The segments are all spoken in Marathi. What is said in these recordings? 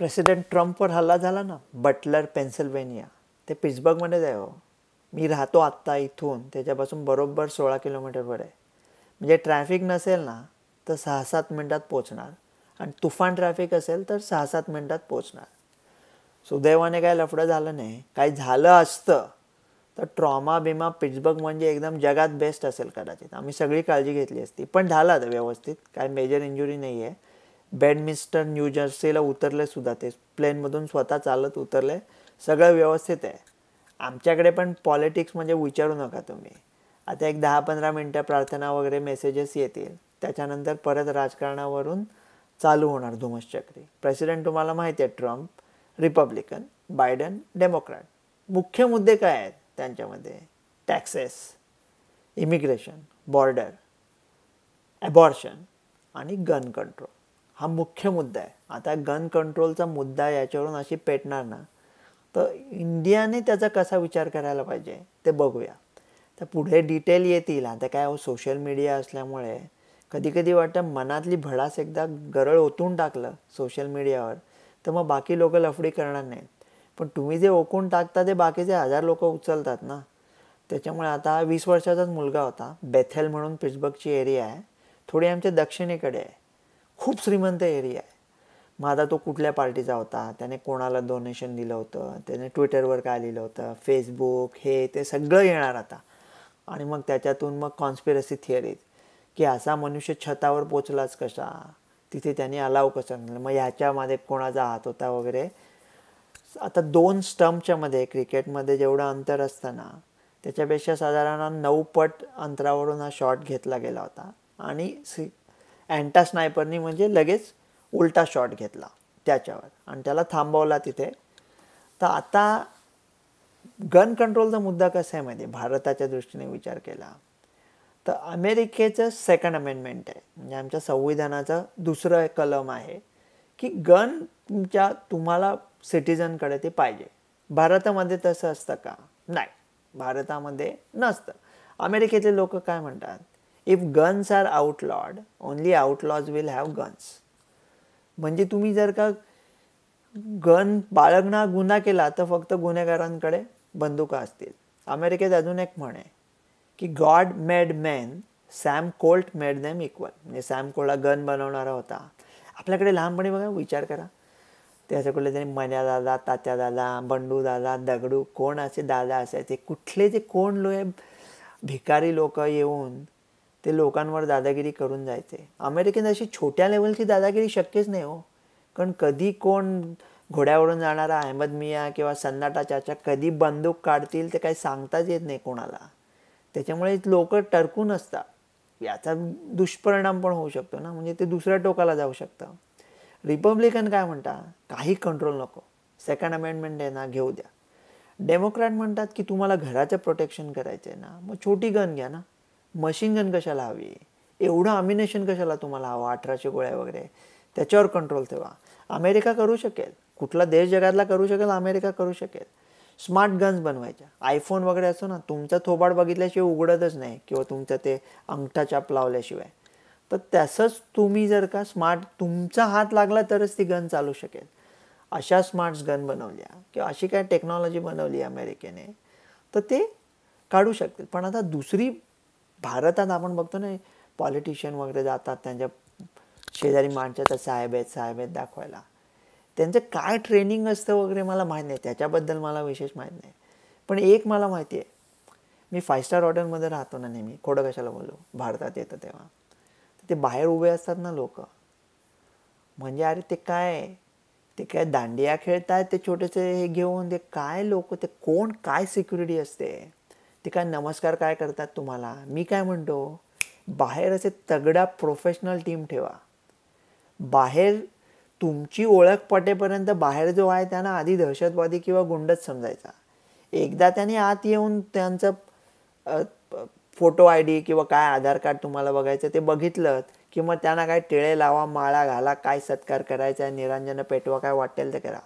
प्रेसिडेंट ट्रम्पवर हल्ला झाला ना, बटलर पेन्सिल्व्हेनिया, ते पिट्सबर्गमध्येच आहे हो. मी राहतो आत्ता इथून त्याच्यापासून बरोबर 16 किलोमीटरवर आहे. म्हणजे ट्रॅफिक नसेल ना तर 6-7 मिनटात पोचणार, आणि तुफान ट्रॅफिक असेल तर 6-7 मिनटात पोचणार. सुदैवाने काय लफडं झालं नाही. काही झालं असतं तर ट्रॉमा बिमा पिट्सबर्ग म्हणजे एकदम जगात बेस्ट असेल कदाचित. आम्ही सगळी काळजी घेतली असती, पण झालं आता व्यवस्थित. काय मेजर इंजुरी नाही आहे. बेडमिन्स्टर न्यू जर्सीला उतरले सुद्धा, ते प्लेनमधून स्वतः चालत उतरले. सगळं व्यवस्थित आहे. आमच्याकडे पण पॉलिटिक्स म्हणजे विचारू नका तुम्ही. आता एक 10-15 मिनटं प्रार्थना वगैरे मेसेजेस येतील, त्याच्यानंतर परत राजकारणावरून चालू होणार धुमश्चक्री. प्रेसिडेंट तुम्हाला माहिती आहे, ट्रम्प रिपब्लिकन, बायडन डेमोक्रॅट. मुख्य मुद्दे काय आहेत त्यांच्यामध्ये? टॅक्सेस, इमिग्रेशन, बॉर्डर, ॲबॉर्शन आणि गन कंट्रोल. हा मुख्य मुद्दा आहे. आता गन कंट्रोलचा मुद्दा याच्यावरून अशी पेटणार ना, तर इंडियाने त्याचा कसा विचार करायला पाहिजे ते बघूया. तर पुढे डिटेल येतील. आता काय सोशल मीडिया असल्यामुळे कधी कधी वाटतं मनातली भडास एकदा गरळ ओतून टाकलं सोशल मीडियावर तर मग बाकी लोक लफडी करणार नाहीत. पण तुम्ही जे ओकून टाकता ते बाकीचे 1000 लोक उचलतात ना. त्याच्यामुळे आता 20 वर्षाचाच मुलगा होता, बेथेल म्हणून पिट्सबर्गची एरिया आहे, थोडी आमच्या दक्षिणेकडे आहे. खूप श्रीमंत एरिया आहे. मग आता तो कुठल्या पार्टीचा होता, त्याने कोणाला डोनेशन दिलं होतं, त्याने ट्विटरवर काय लिहिलं होतं, फेसबुक, हे ते सगळं येणार आता. आणि मग त्याच्यातून मग कॉन्स्पिरसी थिअरीज, की असा मनुष्य छतावर पोचलाच कसा, तिथे त्यांनी अलाव कसं केलं, मग ह्याच्यामध्ये कोणाचा हात होता वगैरे. आता 2 स्टंपच्या मध्ये क्रिकेटमध्ये जेवढं अंतर असतं ना, त्याच्यापेक्षा साधारण 9 पट अंतरावरून हा शॉट घेतला गेला होता. आणि अँटा स्नायपरनी म्हणजे लगेच उलटा शॉट घेतला त्याच्यावर आणि त्याला थांबवला तिथे. तर आता गन कंट्रोलचा मुद्दा कसा आहे माहिती आहे, भारताच्या दृष्टीने विचार केला तर अमेरिकेचं 2nd अमेंडमेंट आहे, म्हणजे आमच्या संविधानाचं 2रं कलम आहे की गन तुम्हाला सिटिझनकडे ते पाहिजे. भारतामध्ये तसं असतं का? नाही, भारतामध्ये नसतं. अमेरिकेतले लोक काय म्हणतात, if guns are outlawed, only outlaws will have guns. म्हणजे तुम्ही जर का गन बाळगणा गुन्हा केला तर फक्त गुन्हेगारांकडे बंदुका असतील. अमेरिकेत अजून एक म्हण आहे की God made man, Sam Colt made them equal. म्हणजे सॅम कोल्ट गन बनवणारा होता. आपल्याकडे लहानपणी बघा, विचार करा, त्याच्याकडे तरी मन्या दादा, तात्या दादा, बंडू दादा, दगडू, कोण असे दादा असायचे, कुठले जे कोण भिकारी लोक येऊन ते लोकांवर दादागिरी करून जायचे. अमेरिकेत अशी छोट्या लेवलची दादागिरी शक्यच नाही हो. कारण कधी कोण घोड्यावरून जाणारा अहमद मिया किंवा सन्नाटा चाचा कधी बंदूक काढतील ते काही सांगताच येत नाही कोणाला. त्याच्यामुळे लोक टरकून असतात. याचा दुष्परिणाम पण होऊ शकतो ना, म्हणजे ते दुसऱ्या टोकाला जाऊ शकतं. रिपब्लिकन काय म्हणतात, काही कंट्रोल नको, 2nd अमेंडमेंट आहे ना, घेऊ द्या. डेमोक्रॅट म्हणतात की तुम्हाला घराचं प्रोटेक्शन करायचं आहे ना, मग छोटी गन घ्या ना. मशीन गन कशाला हवी, एवढं अम्युनेशन कशाला तुम्हाला हवं, 1800 गोळ्या वगैरे, त्याच्यावर कंट्रोल ठेवा. अमेरिका करू शकेल, कुठला देश जगातला करू शकेल, अमेरिका करू शकेल. स्मार्ट गन्स बनवायच्या, आयफोन वगैरे असतो ना, तुमचं थोबाड बघितल्याशिवाय उघडतच नाही, किंवा तुमचं ते अंगठा चाप लावल्याशिवाय. तर तसंच तुम्ही जर का स्मार्ट, तुमचा हात लागला तरच ती गन चालू शकेल, अशा स्मार्ट गन बनवल्या किंवा अशी काय टेक्नॉलॉजी बनवली अमेरिकेने, तर ते काढू शकतील. पण आता दुसरी, भारतात आपण बघतो ना, पॉलिटिशियन वगैरे जातात त्यांच्या शेजारी माणसाचा साहेब आहेत दाखवायला. त्यांचं काय ट्रेनिंग असतं वगैरे मला माहीत नाही, त्याच्याबद्दल मला विशेष माहीत नाही. पण एक मला माहिती आहे, मी 5 स्टार हॉटेलमध्ये राहतो ना नेहमी, खोडं कशाला बोलू, भारतात येतं तेव्हा ते बाहेर उभे असतात ना लोक, म्हणजे अरे ते काय दांडिया खेळतायत ते छोटेसे हे घेऊन, ते काय लोक, ते कोण, काय सिक्युरिटी असते, ते काय नमस्कार काय करतात तुम्हाला. मी काय म्हणतो, बाहेर असे तगडा प्रोफेशनल टीम ठेवा. बाहेर तुमची ओळख पटेपर्यंत बाहेर जो आहे त्यांना आधी दहशतवादी किंवा गुंडच समजायचा. एकदा त्यांनी आत येऊन त्यांचं फोटो ID किंवा काय आधार कार्ड तुम्हाला बघायचं ते बघितलं की मग त्यांना काय टिळे लावा, माळा घाला, काय सत्कार करायचा, निरांजन पेटवा, काय वाटेल ते करा.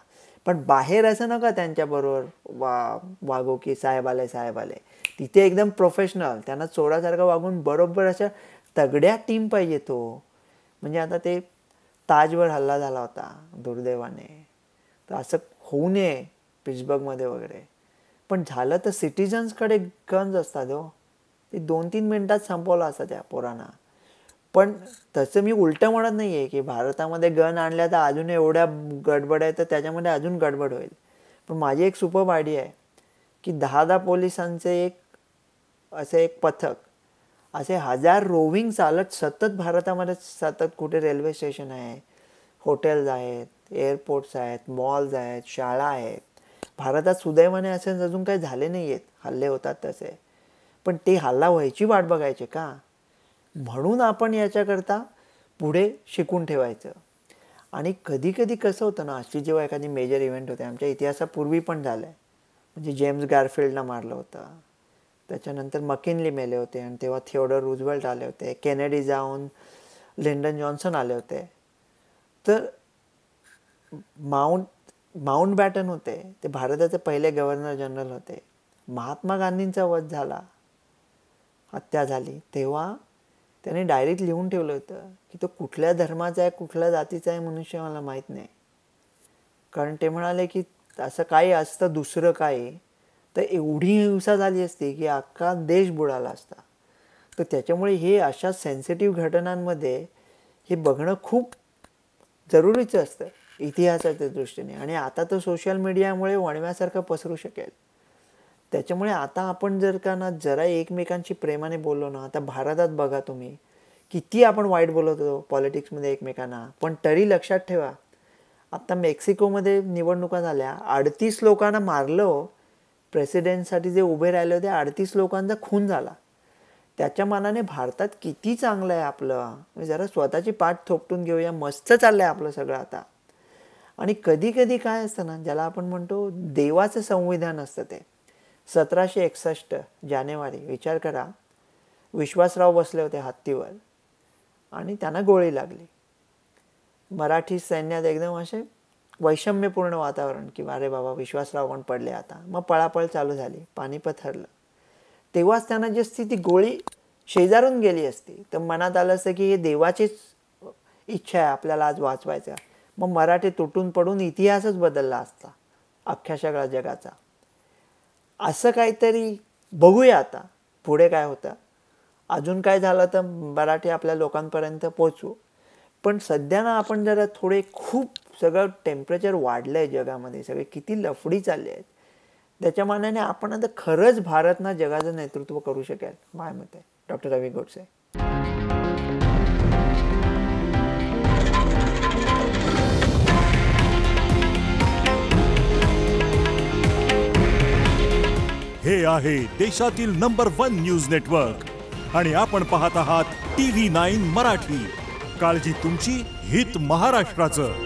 पण बाहेर असं नका त्यांच्याबरोबर वागू की साहेब आले. तिथे एकदम प्रोफेशनल, त्यांना चोरासारखं वागून बरोबर अशा तगड्या टीम पाहिजे तो. म्हणजे आता ते ताजवर हल्ला झाला होता दुर्दैवाने, तर असं होऊ नये पिट्सबर्गमध्ये वगैरे. पण झालं तर सिटिझन्सकडे गन्स असतात हो, ते 2-3 मिनिटात संपवलं असतं त्या पोरांना. पण तसं मी उलटं म्हणत नाही आहे की भारतामध्ये गन आणल्या तर अजून एवढ्या गडबड आहे तर त्याच्यामध्ये अजून गडबड होईल. पण माझी एक सुपर्ब आयडिया आहे की 10-10 पोलिसांचे एक पथक असे 1000 रोविंग चालत सतत भारतामध्ये सतत कुठे रेल्वे स्टेशन आहे, हॉटेल्स आहेत, एअरपोर्ट्स आहेत, मॉल्स आहेत, शाळा आहेत. भारतात सुदैवाने असे अजून काही झाले नाही आहेत, हल्ले होतात तसे. पण ते हल्ला व्हायची वाट बघायचे का? म्हणून आपण याच्याकरता पुढे शिकून ठेवायचं. आणि कधी कधी कसं होतं ना, अशी जेव्हा एखादी मेजर इव्हेंट होते, आमच्या इतिहासापूर्वी पण झालं आहे. म्हणजे जेम्स गारफिल्डला मारलं होतं, त्याच्यानंतर मकिनली मेले होते आणि तेव्हा थिओडोर रूझवेल्ट आले होते, केनेडी जाऊन लिंडन जॉन्सन आले होते. तर माउंट बॅटन होते, ते भारताचे पहिले गव्हर्नर जनरल होते. महात्मा गांधींचा वध झाला, हत्या झाली, तेव्हा त्याने डायरीत लिहून ठेवलं होतं की तो कुठल्या धर्माचा आहे, कुठल्या जातीचा आहे मनुष्य मला माहीत नाही. कारण ते म्हणाले की असं काही असतं दुसरं काही तर एवढी हिंसा झाली असती की अख्खा देश बुडाला असता. तर त्याच्यामुळे हे अशा सेन्सिटिव्ह घटनांमध्ये हे बघणं खूप जरुरीचं असतं इतिहासाच्या दृष्टीने. आणि आता तर सोशल मीडियामुळे वणव्यासारखं पसरू शकेल. त्याच्यामुळे आता आपण जर का ना जरा एकमेकांशी प्रेमाने बोललो ना, आता भारतात बघा तुम्ही किती आपण वाईट बोलत होतो पॉलिटिक्समध्ये एकमेकांना. पण तरी लक्षात ठेवा, आता मेक्सिकोमध्ये निवडणुका झाल्या, 38 लोकांना मारलं. प्रेसिडेंटसाठी जे उभे राहिले होते 38 लोकांचा खून झाला. त्याच्या मानाने भारतात किती चांगलं आहे आपलं. जरा स्वतःची पाठ थोपटून घेऊया, मस्त चाललं आहे आपलं सगळं आता. आणि कधी कधी काय असतं ना, ज्याला आपण म्हणतो देवाचं संविधान असतं, ते 1761 जानेवारी, विचार करा, विश्वासराव बसले होते हत्तीवर आणि त्यांना गोळी लागली. मराठी सैन्यात एकदम असे वैषम्यपूर्ण वातावरण की अरे बाबा विश्वासराव पण पडले आता. मग पळापळ चालू झाली, पानिपत हरलं. तेव्हाच त्यांना जी ती गोळी शेजारून गेली असती तर मनात आलं असतं की हे देवाचीच इच्छा आहे आपल्याला आज वाचवायचं. मग मराठी तुटून पडून इतिहासच बदलला असता अख्ख्या सगळ्या जगाचा. असं काहीतरी बघूया आता पुढे काय होतं. अजून काय झालं तर मराठी आपल्या लोकांपर्यंत पोचवू. पण सध्या ना आपण जरा थोडे खूप सगळं टेम्परेचर वाढलं आहे जगामध्ये, सगळे किती लफडी चालले आहेत. त्याच्या मानाने आपण आता खरंच भारत ना जगाचं नेतृत्व करू शकेल माझ्या मते. डॉक्टर रवी गोडसे. हे आहे देशातील नंबर 1 न्यूज नेटवर्क आणि आपण पाहत आहात TV9 मराठी. काळजी तुमची, हित महाराष्ट्राचं.